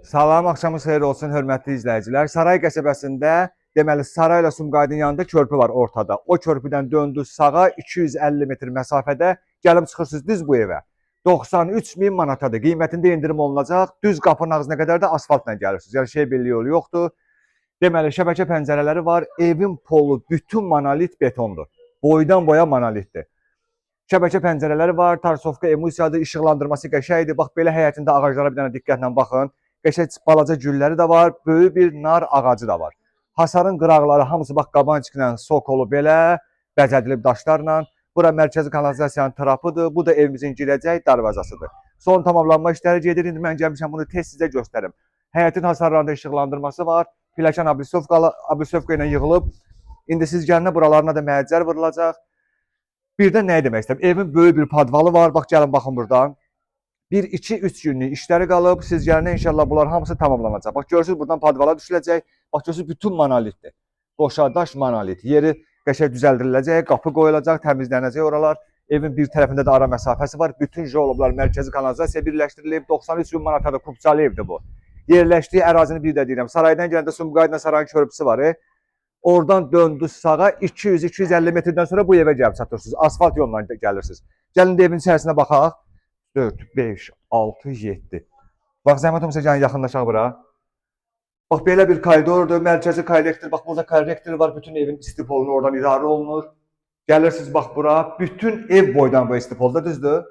Salam, axşamınız xeyir olsun, hörmətli izləyicilər. Saray qəsəbəsində, deməli, Saray ilə Sumqaydın yanında körpü var ortada. O körpüdən döndünüz sağa 250 metr məsafədə gəlib çıxırsınız düz bu evə. 93 min manatadır. Qiymətində endirim olunacaq. Düz qapının ağzına qədər də asfaltla gəlirsiniz. Yəni şey belli yolu yoxdur. Deməli, şəbəkə pəncərələri var. Evin polu bütün monolit betondur. Boydan boya monolitdir. Şəbəkə pəncərələri var. Tarsovka emulsiyadır, işıqlandırması qəşəngdir. Bax belə həyətində ağaclara bir dənə diqqətlə baxın. Qəşəng balaca gülləri də var, böyük bir nar ağacı da var. Hasarın qıraqları hamısı bax qabançıqla, sokolu belə bəzədilib daşlarla. Bura mərkəzi kanalizasiyanın trapıdır. Bu da evimizin girəcək darvazasıdır. Son tamamlanma işləri gedir. İndi mən gəlmişəm bunu tez sizə göstərim. Həyətin hasarlarında işıqlandırması var. Pilləkən ablisovka ilə yığılıb. İndi siz gəlinə buralarına da məhəccər vurulacaq. Bir də nə demək istəyirəm? Evin böyük bir padvalı var. Bax gəlin baxın buradan. 1-2-3 günlük işləri qalıb. Siz gəlinə inşallah bunlar hamısı tamamlanacaq. Bax görürsünüz buradan padvala düşüləcək. Bax görürsünüz bütün monolitdir. Qoşadaş monolit. Yeri qəşəng düzəldiləcək, qapı qoyulacaq, təmizlənəcək oralar. Evin bir tərəfində də ara məsafəsi var. Bütün joloblar mərkəzi kanalizasiya birləşdirilib. 93 min manata da kupçalı evdir bu. Yerləşdiyi ərazini bir də deyirəm. Saraydan gələndə Sumqayıtla Sarayın körpüsü var. Oradan döndünüz sağa 200-250 metrdən sonra bu evə gəlib çatırsınız. Asfalt yolla gəlirsiniz. Gəlin də evin içərisinə baxaq. 4, 5, 6, 7. Bax, zəhmət olmasa gəlin yaxınlaşaq bura. Bax, belə bir koridordur, mərkəzi kollektor. Bax, burada kollektor var, bütün evin istipolunu oradan idarə olunur. Gəlirsiniz, bax, bura. Bütün ev boydan boya istipolda, düzdür?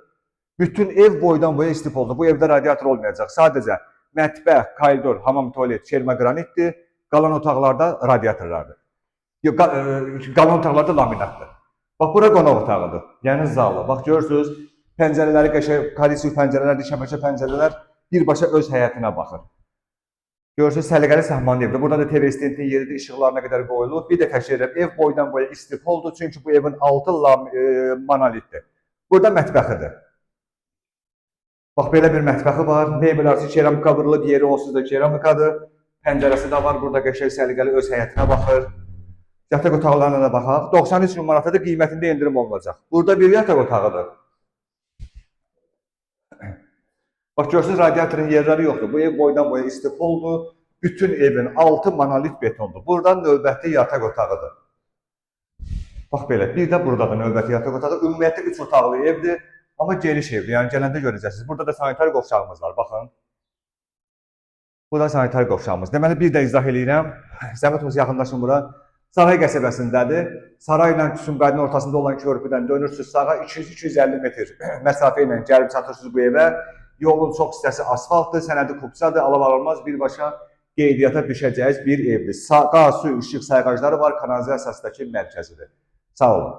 Bütün ev boydan boya istipolda. Bu evdə radiator olmayacaq. Sadəcə mətbəx, koridor, hamam, tualet, şermə qranitdir. Qalan otaqlarda radiatorlardır. Qalan otaqlarda laminatdır. Bax, bura qonaq otağıdır. Yəni zalı. Bax, görürsünüz. Pəncərələri qəşəng, korisiv pəncərələrdir, şəbəkə pəncərələr birbaşa öz həyətinə baxır. Görürsünüz, səliqəli səhmanlı evdir. Burada da TV stentin yeridir, işıqlarına qədər qoyulub. Bir də təkrar edirəm, ev boydan boya istipoldur, çünki bu evin altı monolitdir. Burada mətbəxidir. Bax, belə bir mətbəxi var. Mebel arası keramika vurulub, yeri onsuz da keramikadır. Pəncərəsi də var, burada qəşəng səliqəli öz həyətinə baxır. Yataq otaqlarına da baxaq. 93 min manata da qiymətində endirim olunacaq. Burada bir yataq otağıdır. Bax, görürsünüz, radiatorun yerləri yoxdur. Bu ev boydan boya istipoldur. Bütün evin altı monolit betondur. Buradan növbəti yataq otağıdır. Bax belə, bir də burada da növbəti yataq otağı. Ümumiyyətlə 3 otaqlı evdir, amma geniş evdir. Yəni gələndə görəcəksiniz. Burada da sanitar qovşağımız var, baxın. Bu da sanitar qovşağımız. Deməli, bir də izah eləyirəm. Zəhmət olmasa yaxınlaşın bura. Saray qəsəbəsindədir. Saray ilə Sumqaydın ortasında olan körpüdən dönürsünüz sağa 200-250 metr məsafə ilə gəlib çatırsınız bu evə. Yolun çox hissəsi asfaltdır, sənədi kupçadır, alınmaz birbaşa qeydiyyata düşəcəyiz bir evdir. Qaz, su, işıq sayğacları var, kanalizasiyasındakı mərkəzidir. Sağ olun.